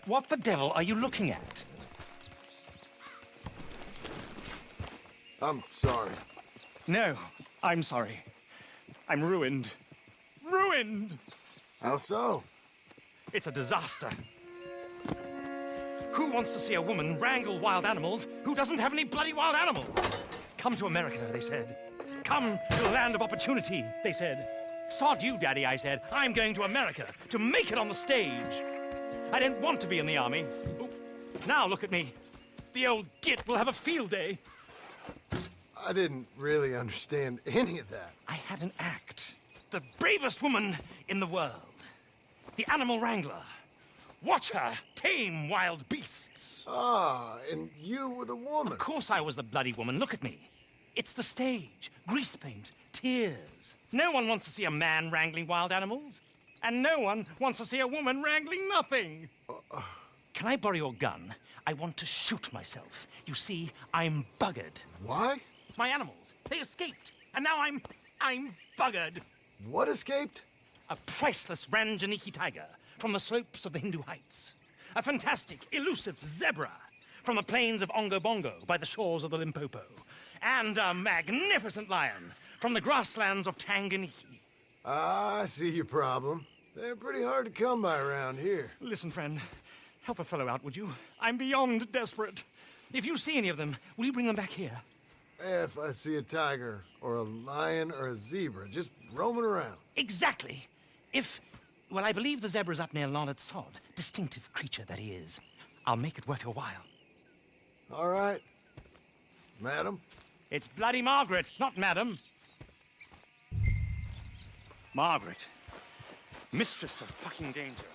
What the devil are you looking at? I'm sorry. No, I'm sorry. I'm ruined. Ruined! How so? It's a disaster. Who wants to see a woman wrangle wild animals who doesn't have any bloody wild animals? Come to America, they said. Come to the land of opportunity, they said. Sod you, Daddy, I said. I'm going to America to make it on the stage. I didn't want to be in the army. Oh, now look at me. The old git will have a field day. I didn't really understand any of that. I had an act. The bravest woman in the world. The animal wrangler. Watch her tame wild beasts. Ah, and you were the woman. Of course I was the bloody woman. Look at me. It's the stage. Grease paint. Tears. No one wants to see a man wrangling wild animals. And no one wants to see a woman wrangling nothing. Can I borrow your gun? I want to shoot myself. You see, I'm buggered. Why? My animals, they escaped. And now I'm buggered. What escaped? A priceless Ranjaniki tiger from the slopes of the Hindu Heights. A fantastic, elusive zebra from the plains of Ongo Bongo by the shores of the Limpopo. And a magnificent lion from the grasslands of Tanganyika. Ah, I see your problem. They're pretty hard to come by around here. Listen, friend, help a fellow out, would you? I'm beyond desperate. If you see any of them, will you bring them back here? If I see a tiger, or a lion, or a zebra, just roaming around. Exactly. Well, I believe the zebra's up near Lonnet Sod. Distinctive creature that he is. I'll make it worth your while. All right. Madam? It's bloody Margaret, not Madam. Margaret. Mistress of fucking danger.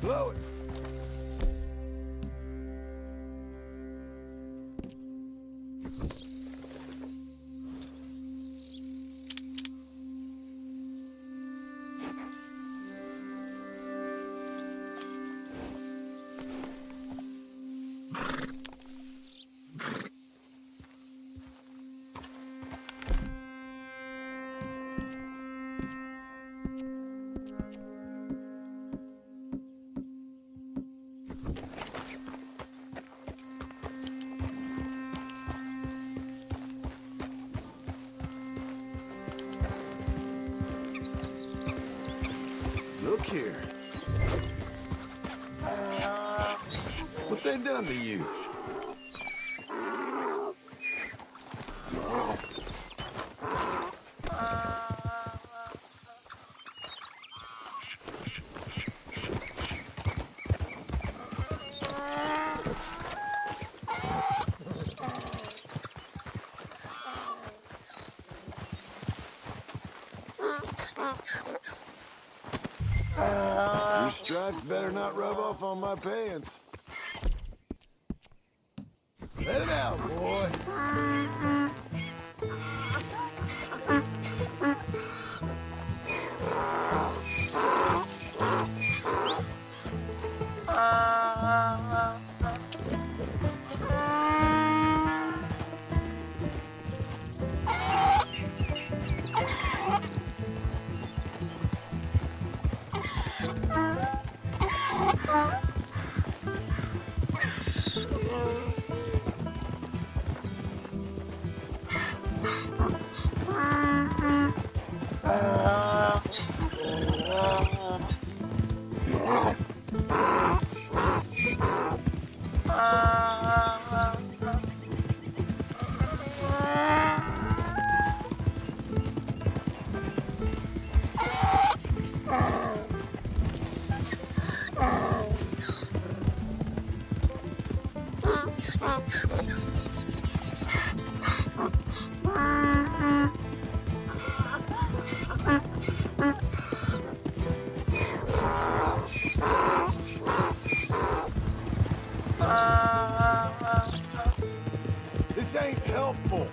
Blow it. here? What they done to you? Your stripes better not rub off on my pants. Let it out, boy. This ain't helpful.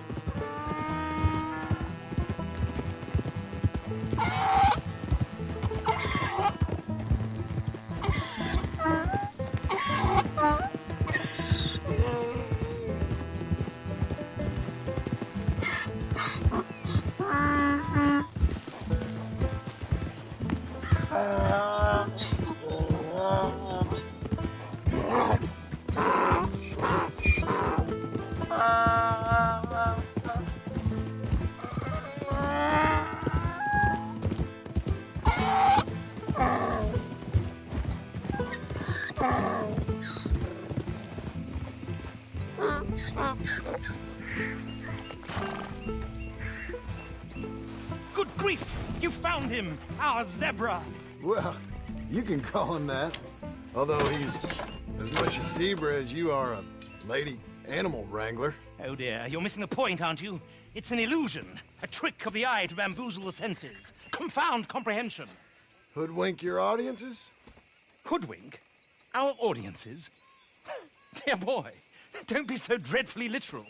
Good grief! You found him, our zebra! Well, you can call him that. Although he's as much a zebra as you are a lady animal wrangler. Oh dear, you're missing the point, aren't you? It's an illusion, a trick of the eye to bamboozle the senses, confound comprehension. Hoodwink your audiences? Hoodwink? Our audiences? Dear boy, don't be so dreadfully literal.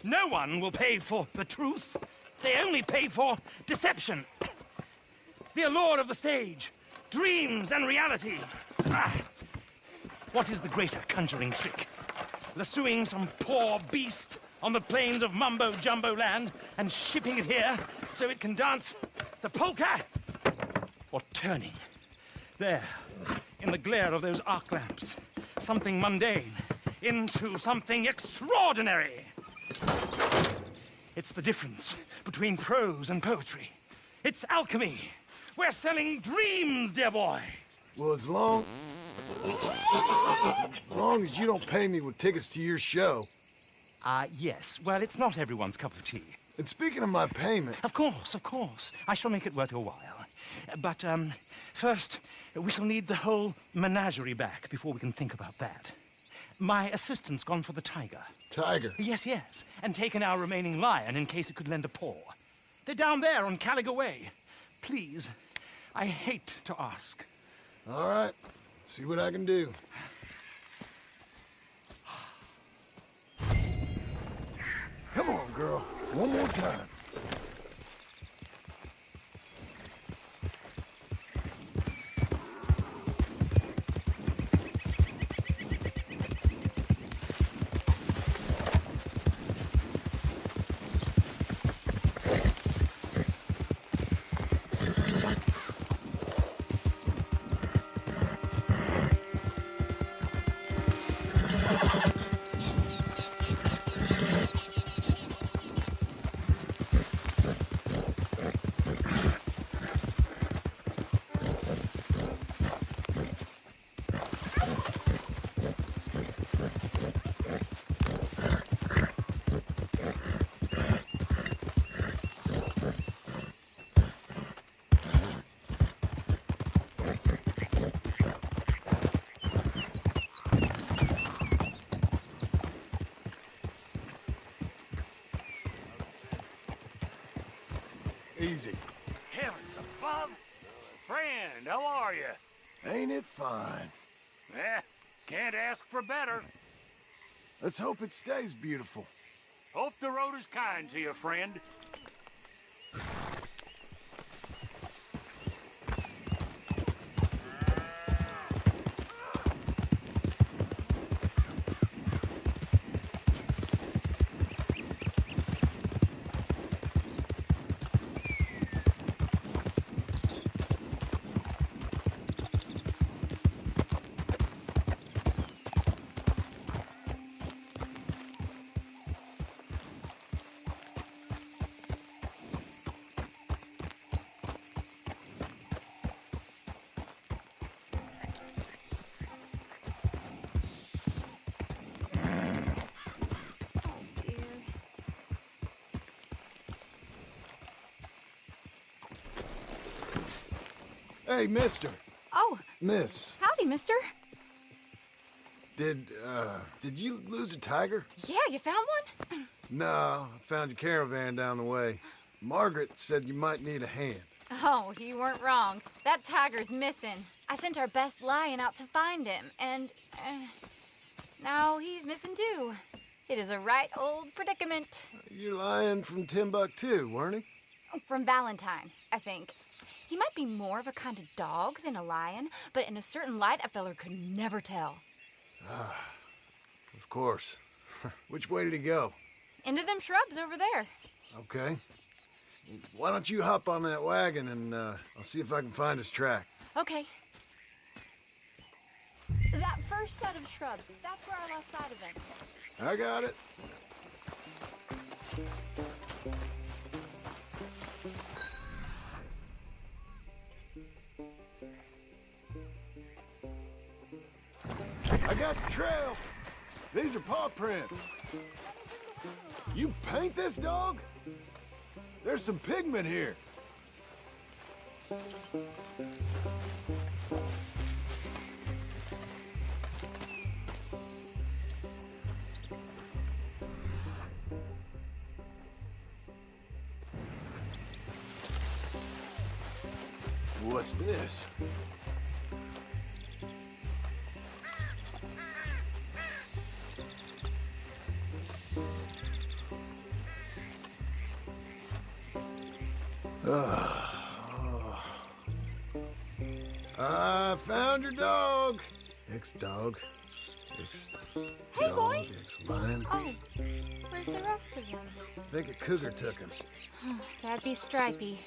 No one will pay for the truth. They only pay for deception. The allure of the stage, dreams and reality. What is the greater conjuring trick? Lassoing some poor beast on the plains of mumbo-jumbo land and shipping it here so it can dance the polka? Or turning, there, in the glare of those arc lamps, something mundane into something extraordinary? It's the difference between prose and poetry. It's alchemy. We're selling dreams, dear boy. Well, as long as you don't pay me with tickets to your show. Yes. Well, it's not everyone's cup of tea. And speaking of my payment... Of course. I shall make it worth your while. But, first, we shall need the whole menagerie back before we can think about that. My assistant's gone for the tiger. Tiger? Yes. And taken our remaining lion in case it could lend a paw. They're down there on Caliga Way. Please, I hate to ask. All right. See what I can do. Come on, girl. One more time. Easy. Heavens above! Friend, how are you? Ain't it fine? Can't ask for better. Let's hope it stays beautiful. Hope the road is kind to you, friend. Hey, mister. Oh, Miss, howdy, mister. did you lose a tiger? Yeah, you found one? No, I found your caravan down the way. Margaret said you might need a hand. Oh, you weren't wrong. That tiger's missing. I sent our best lion out to find him, and now he's missing too. It is a right old predicament. You're lying from Timbuktu, weren't he? From Valentine, I think. He might be more of a kind of dog than a lion, but in a certain light, a feller could never tell. Of course. Which way did he go? Into them shrubs over there. Okay. Why don't you hop on that wagon and I'll see if I can find his track. Okay. That first set of shrubs, that's where I lost sight of him. I got it. I got the trail. These are paw prints. You paint this dog? There's some pigment here. What's this? I found your dog. Ex-dog. Hey, boy. Ex-lion. Oh, where's the rest of them? I think a cougar took him. That'd be Stripey.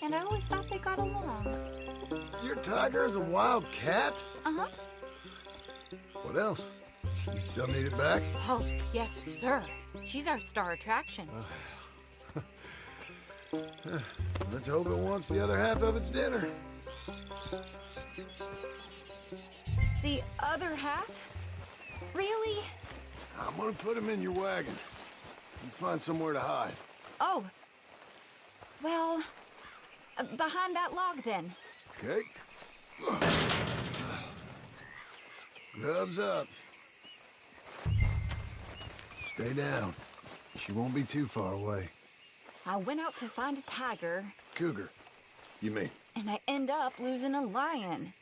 And I always thought they got along. Your tiger is a wild cat? Uh-huh. What else? You still need it back? Oh, yes, sir. She's our star attraction. Let's hope it wants the other half of its dinner. The other half? Really? I'm gonna put him in your wagon. You find somewhere to hide. Oh. Well, behind that log, then. Okay? Grubs up. Stay down. She won't be too far away. I went out to find a tiger, Cougar, you mean? and I end up losing a lion.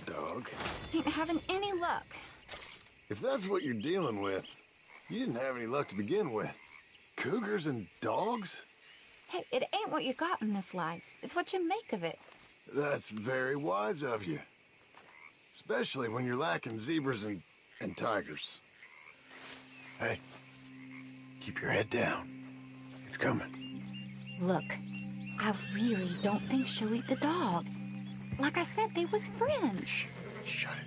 Dog. Ain't having any luck. If that's what you're dealing with, you didn't have any luck to begin with. Cougars and dogs? Hey, it ain't what you got in this life. It's what you make of it. That's very wise of you. Especially when you're lacking zebras and tigers. Hey, keep your head down. It's coming. Look, I really don't think she'll eat the dog. Like I said, they was friends. Shh, shut it.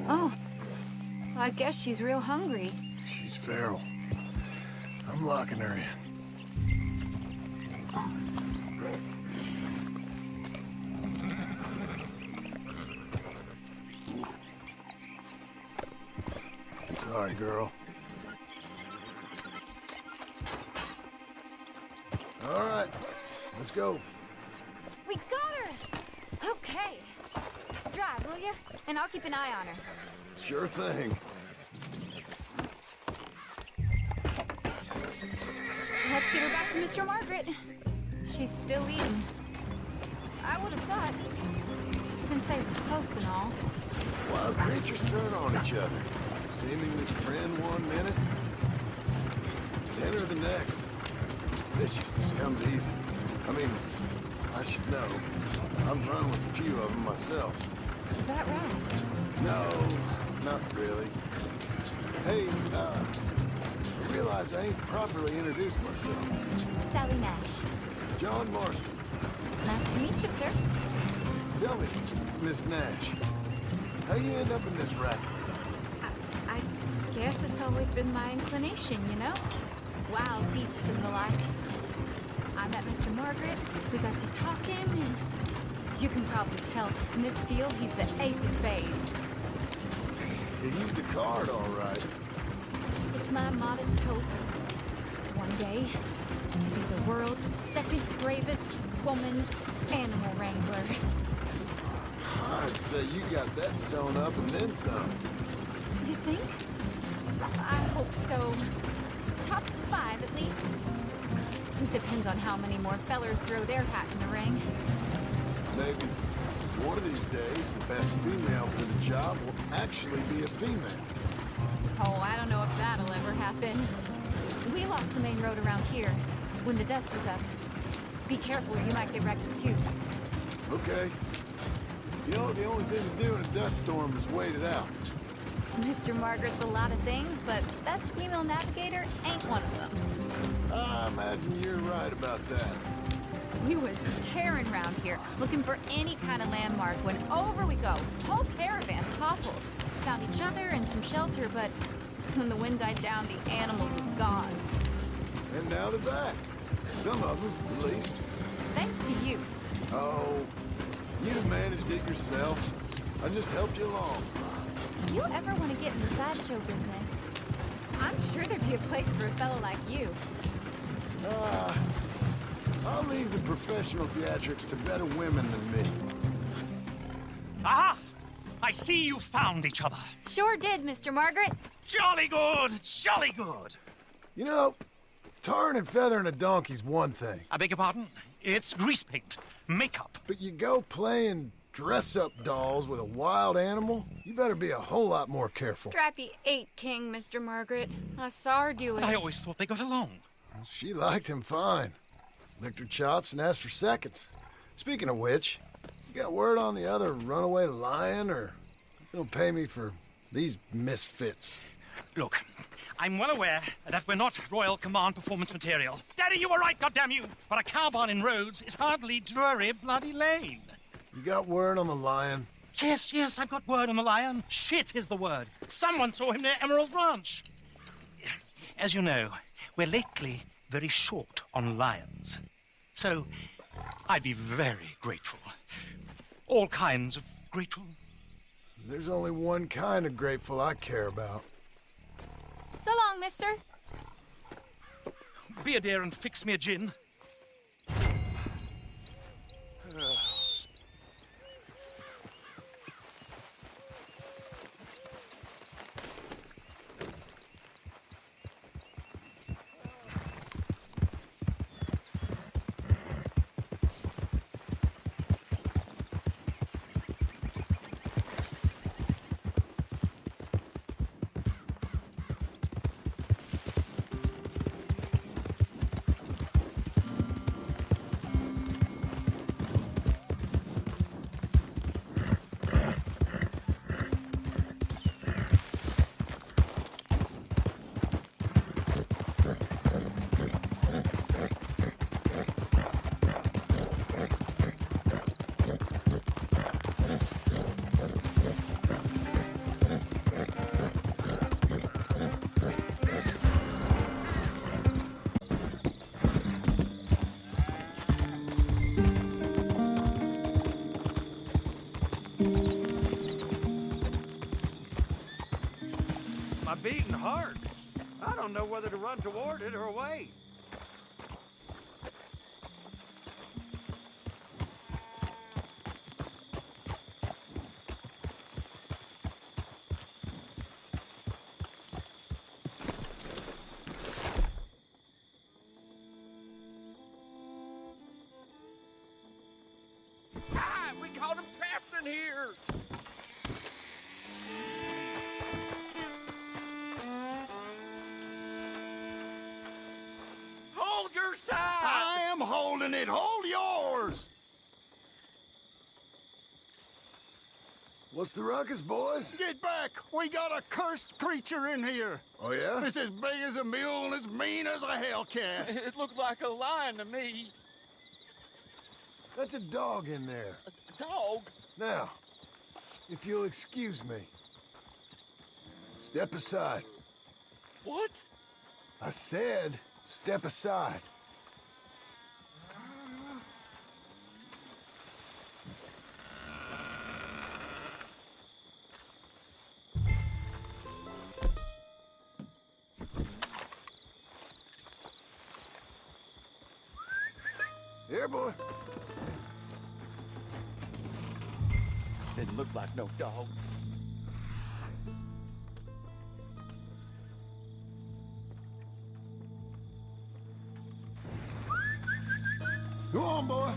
Oh, I guess she's real hungry. She's feral. I'm locking her in. Sorry, girl. All right, let's go. We got her! Okay. Drive, will you? and I'll keep an eye on her. Sure thing. Let's get her back to Mr. Margaret. She's still eating. I would have thought, since they was close and all. Wild creatures turn on each other. Seemingly friend one minute, dinner the next. Viciousness comes easy. I mean, I should know. I've run with a few of them myself. Is that right? No, not really. Hey, I realize I ain't properly introduced myself. Sally Nash. John Marston. Nice to meet you, sir. Tell me, Miss Nash, how you end up in this racket? I guess it's always been my inclination, you know? Wild beasts and the like. I met Mr. Margaret, we got to talking, and you can probably tell, in this field, he's the ace of spades. You used the card all right. It's my modest hope, one day, to be the world's second bravest woman animal wrangler. I'd say you got that sewn up and then some. You think? I hope so. Top 5, at least. Depends on how many more fellers throw their hat in the ring. Maybe one of these days, the best female for the job will actually be a female. Oh, I don't know if that'll ever happen. We lost the main road around here when the dust was up. Be careful, you might get wrecked too. Okay. You know, the only thing to do in a dust storm is wait it out. Mr. Margaret's a lot of things, but best female navigator ain't one of them. I imagine you're right about that. We was tearing around here, looking for any kind of landmark when over we go. Whole caravan toppled. Found each other and some shelter, but when the wind died down, the animals was gone. And now they're back. Some of them, at least. Thanks to you. Oh, you'd have managed it yourself. I just helped you along. If you ever want to get in the sideshow business, I'm sure there'd be a place for a fellow like you. I'll leave the professional theatrics to better women than me. Aha! I see you found each other. Sure did, Mr. Margaret. Jolly good, jolly good. You know, tarring and feathering a donkey's one thing, I beg your pardon? It's grease paint, makeup. but you go playing dress-up dolls with a wild animal, you better be a whole lot more careful. Strappy ate King, Mr. Margaret. I saw her do it. I always thought they got along. Well, she liked him fine. Licked her chops and asked for seconds. Speaking of which, you got word on the other runaway lion, or you don't pay me for these misfits? Look, I'm well aware that we're not Royal Command performance material. Daddy, you were right, goddammit you! But a cow barn in Rhodes is hardly Drury Bloody Lane. You got word on the lion? Yes, I've got word on the lion. Shit is the word. Someone saw him near Emerald Ranch. As you know, we're lately very short on lions. So, I'd be very grateful. All kinds of grateful. There's only one kind of grateful I care about. So long, mister. Be a dear and fix me a gin. My beating heart. I don't know whether to run toward it or wait. in here. Hold your side! I am holding it. Hold yours. What's the ruckus, boys? Get back! We got a cursed creature in here. Oh, yeah? It's as big as a mule and as mean as a hellcat. It looked like a lion to me. That's a dog in there. A dog? Now, if you'll excuse me. Step aside. What? I said, step aside. Here, boy. Didn't look like no dog. Go on, boy.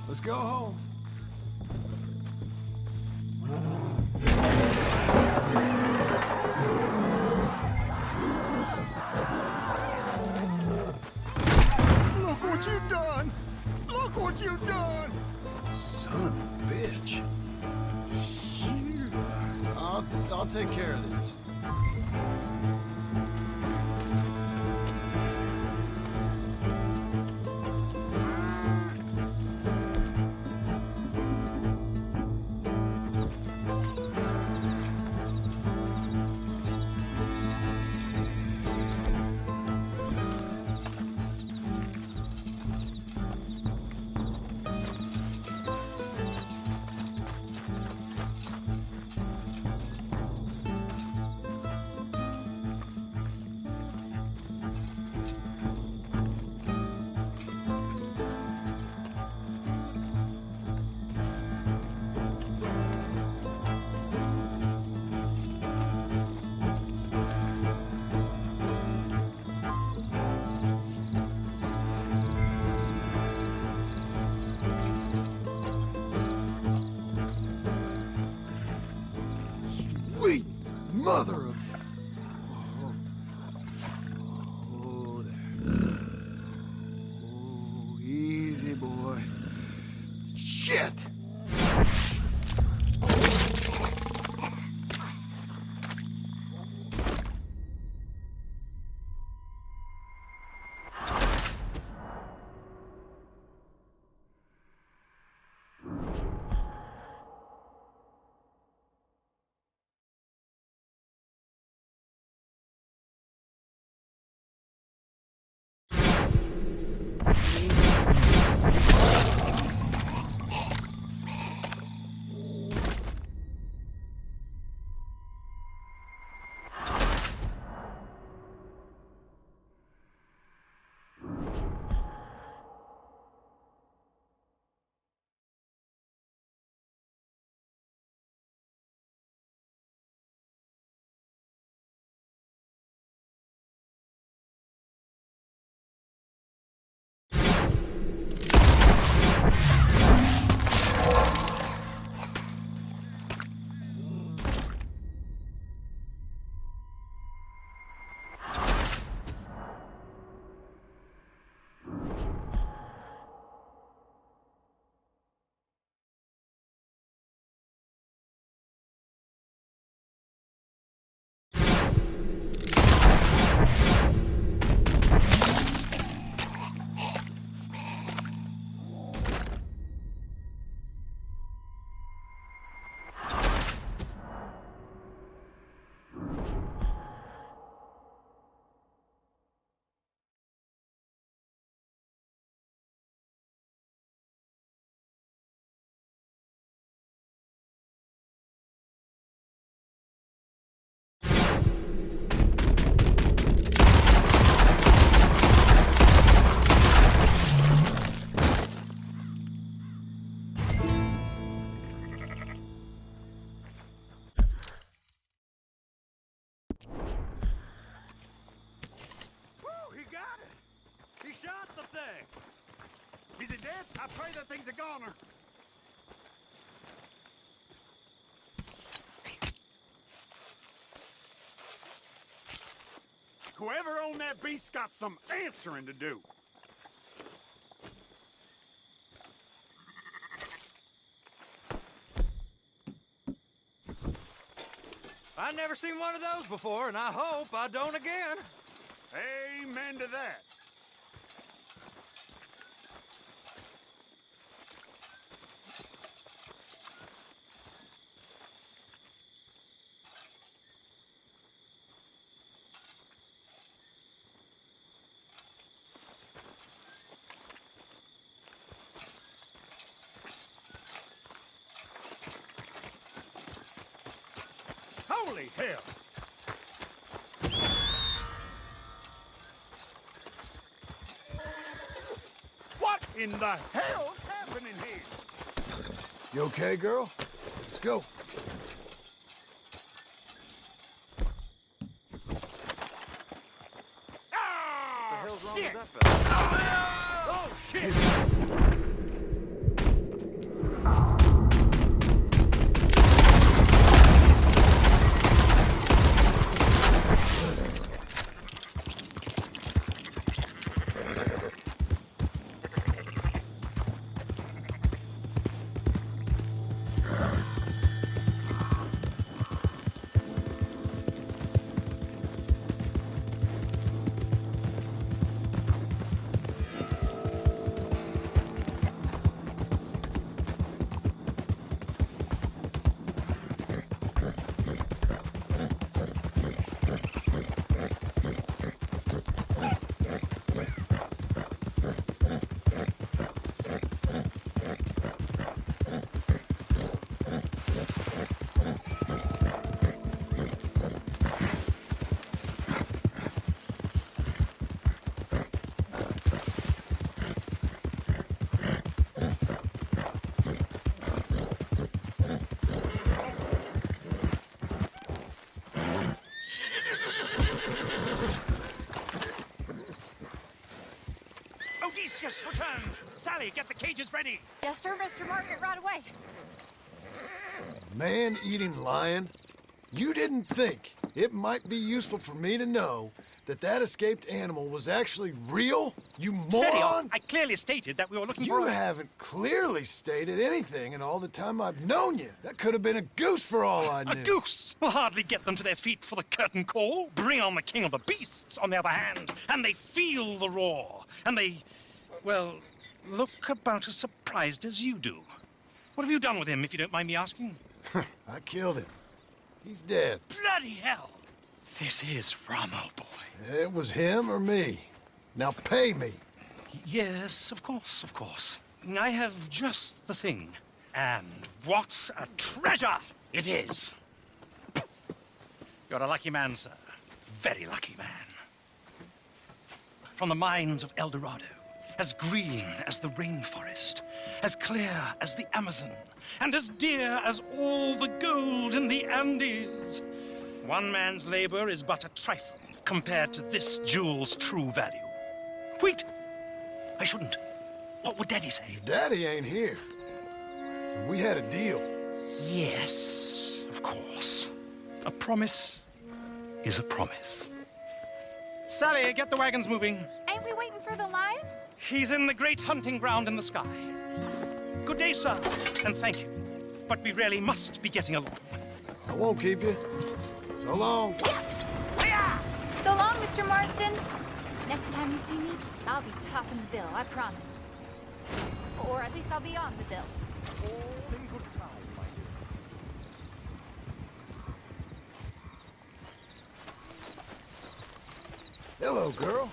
Let's go home. Look what you done! Look what you done! Son of a bitch. I'll take care of this. Sweet mother of... Oh, there. Oh, easy, boy. Shit! Shot the thing! Is it dead? I pray that thing's a goner. Whoever owned that beast's got some answering to do. I never seen one of those before, and I hope I don't again. Amen to that. Holy hell! What in the hell's happening here? You okay, girl? Let's go. Ah, What the hell's wrong shit! with that fella? Oh, shit! Odysseus returns! Sally, get the cages ready! Yes, sir, Mr. Margaret, right away. Man-eating lion? You didn't think it might be useful for me to know that that escaped animal was actually real? You Steady moron! on! I clearly stated that we were looking You for a... haven't clearly stated anything in all the time I've known you. That could have been a goose for all I knew. A goose will hardly get them to their feet for the curtain call. Bring on the king of the beasts, on the other hand, and they feel the roar. And they, well, look about as surprised as you do. What have you done with him, if you don't mind me asking? I killed him. He's dead. Bloody hell! This is Ramo, boy. It was him or me. Now pay me. Yes, of course, of course. I have just the thing. And what a treasure it is! You're a lucky man, sir. Very lucky man. From the mines of El Dorado, as green as the rainforest, as clear as the Amazon, and as dear as all the gold in the Andes. One man's labor is but a trifle compared to this jewel's true value. Wait! I shouldn't. What would Daddy say? Daddy ain't here. We had a deal. Yes, of course. A promise is a promise. Sally, get the wagons moving. Ain't we waiting for the lion? He's in the great hunting ground in the sky. Good day, sir, and thank you. But we really must be getting along. I won't keep you. So long. So long, Mr. Marsden. Next time you see me, I'll be topping the bill, I promise. Or at least I'll be on the bill. All in good time, my dear. Hello, girl.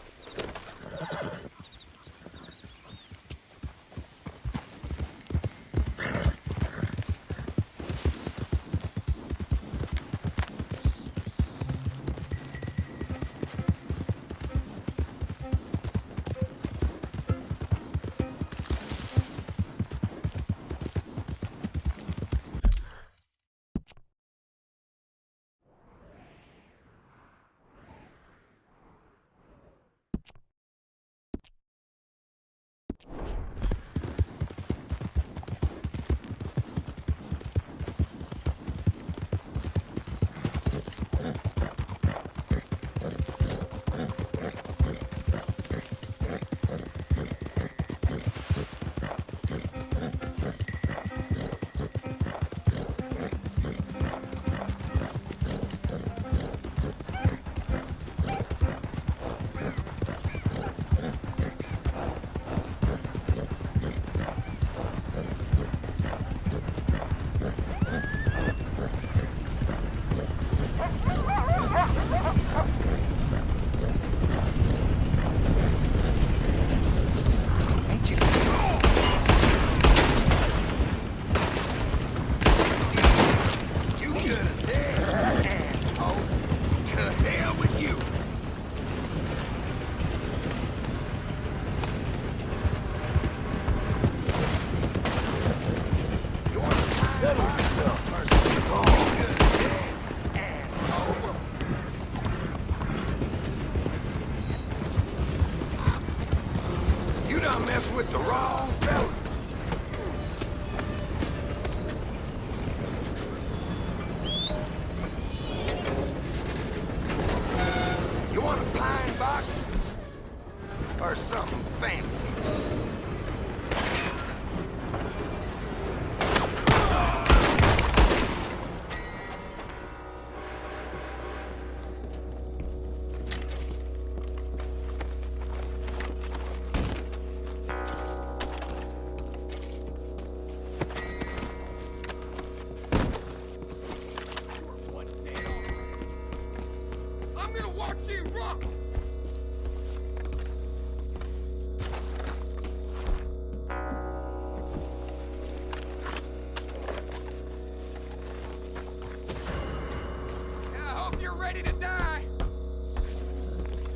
ready to die,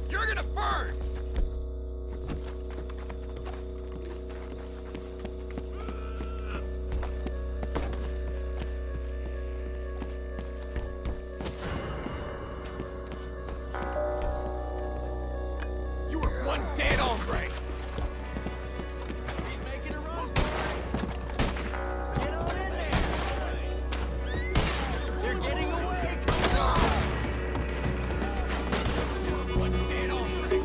you're gonna burn! You were one dead hombre! He's making a run for it! Get on in there! They're getting away! Come on! One dead hombre!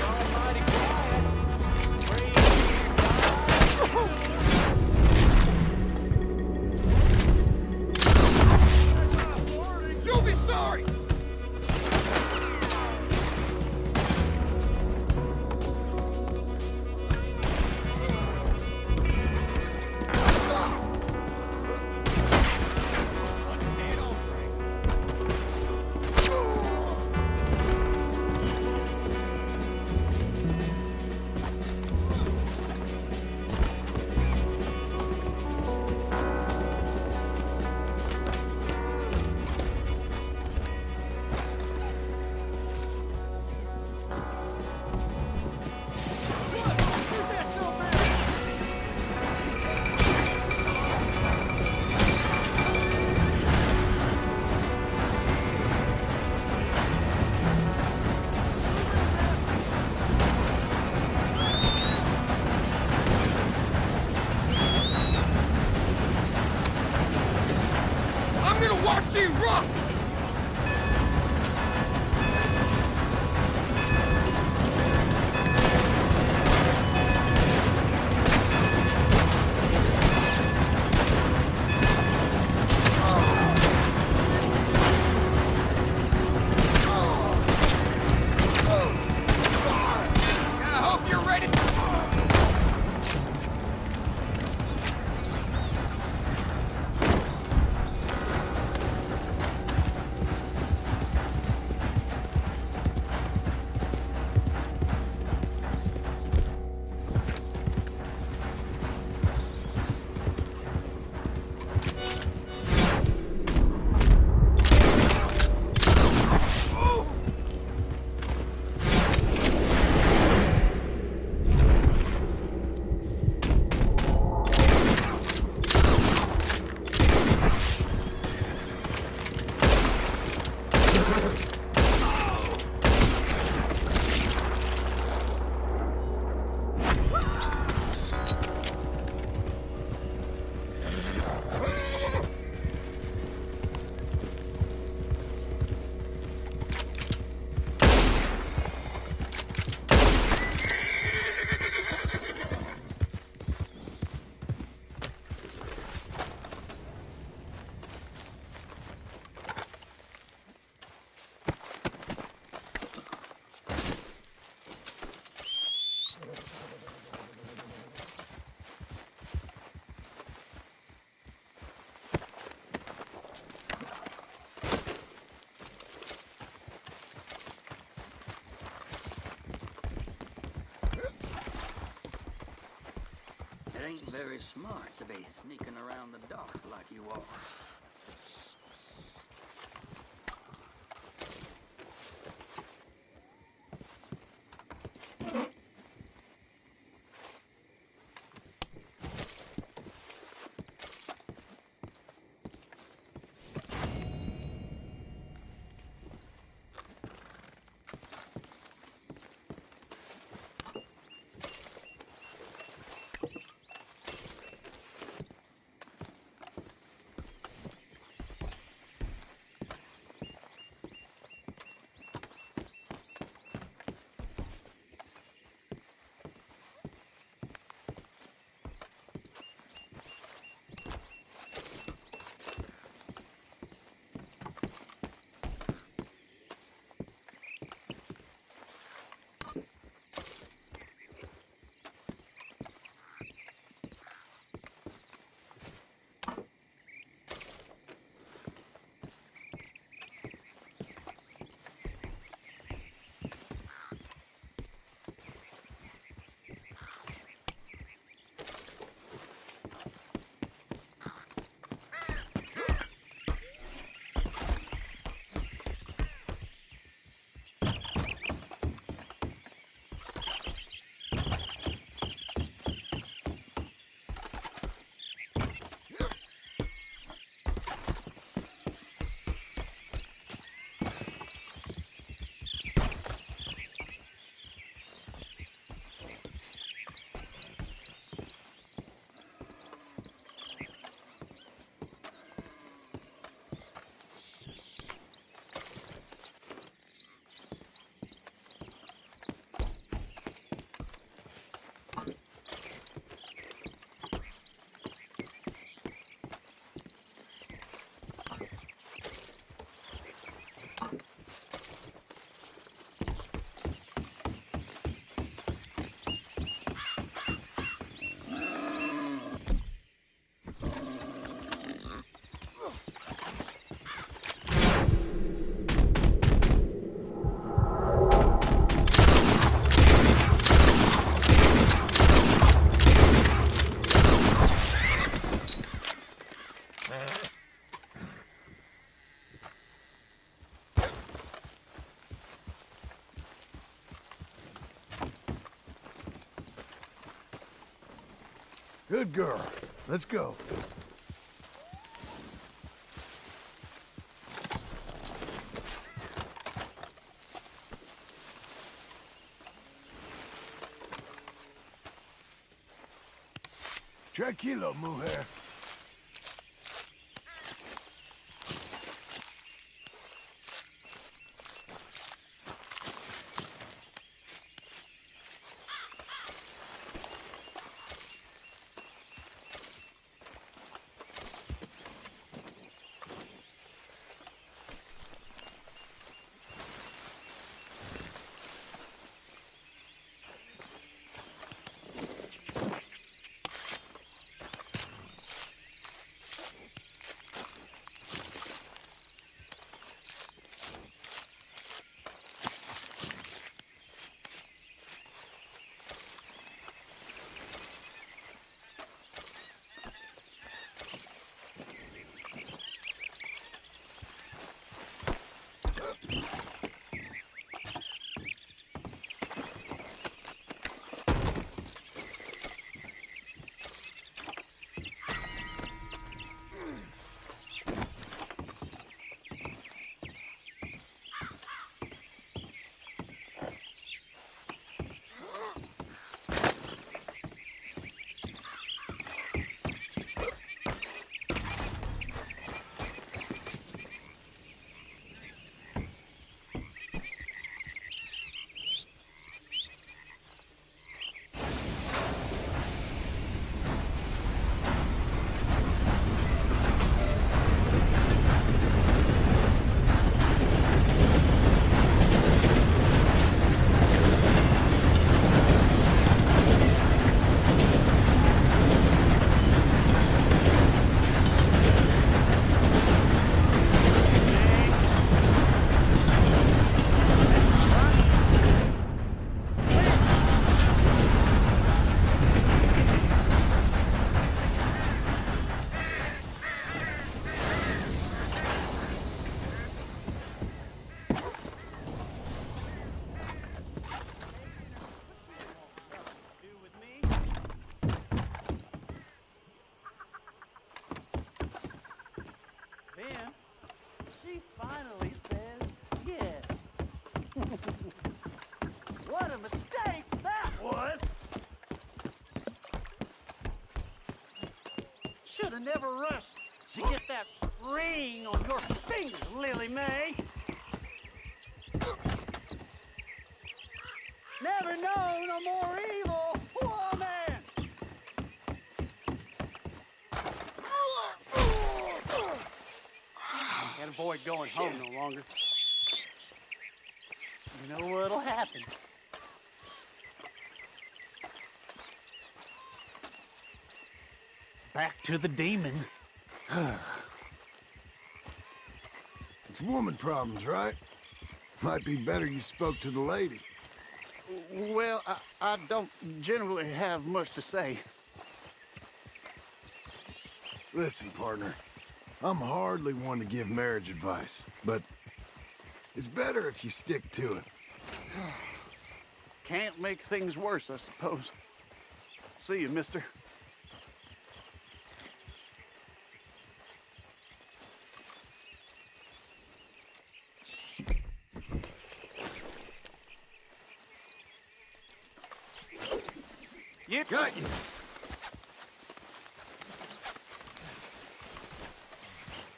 Almighty quiet! You'll be sorry! I'm gonna watch you rock! I hope you're ready. It ain't very smart to be sneaking around the dark like you are. Good girl. Let's go. Tranquilo, mujer. Then she finally says yes. What a mistake that was! Should have never rushed to get that ring on your finger, Lily Mae. Never known a more evil woman! Can't avoid going home no longer. You know what'll happen. Back to the demon. It's woman problems, right? Might be better you spoke to the lady. Well, I don't generally have much to say. Listen, partner. I'm hardly one to give marriage advice, but it's better if you stick to it. Can't make things worse, I suppose. See you, mister. You got you.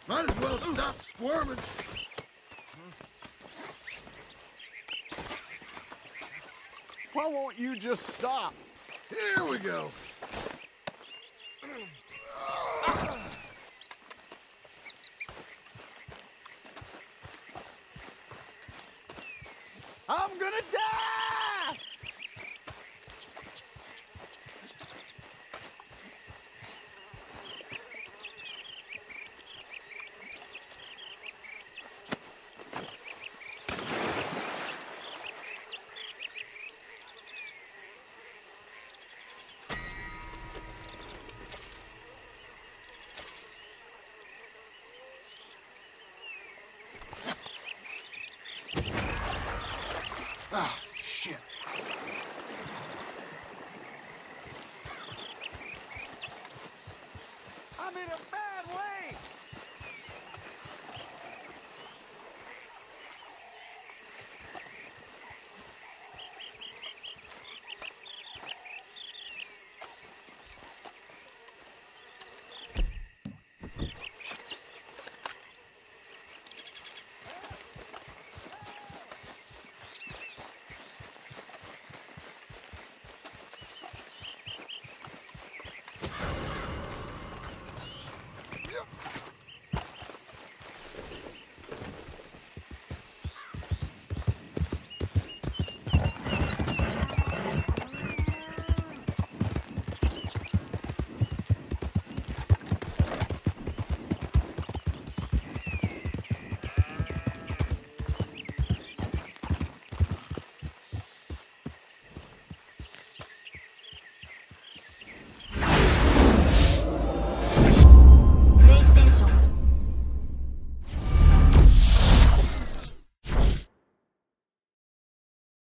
Might as well stop squirming. Why won't you just stop? Here we go. I'm gonna die! Ah,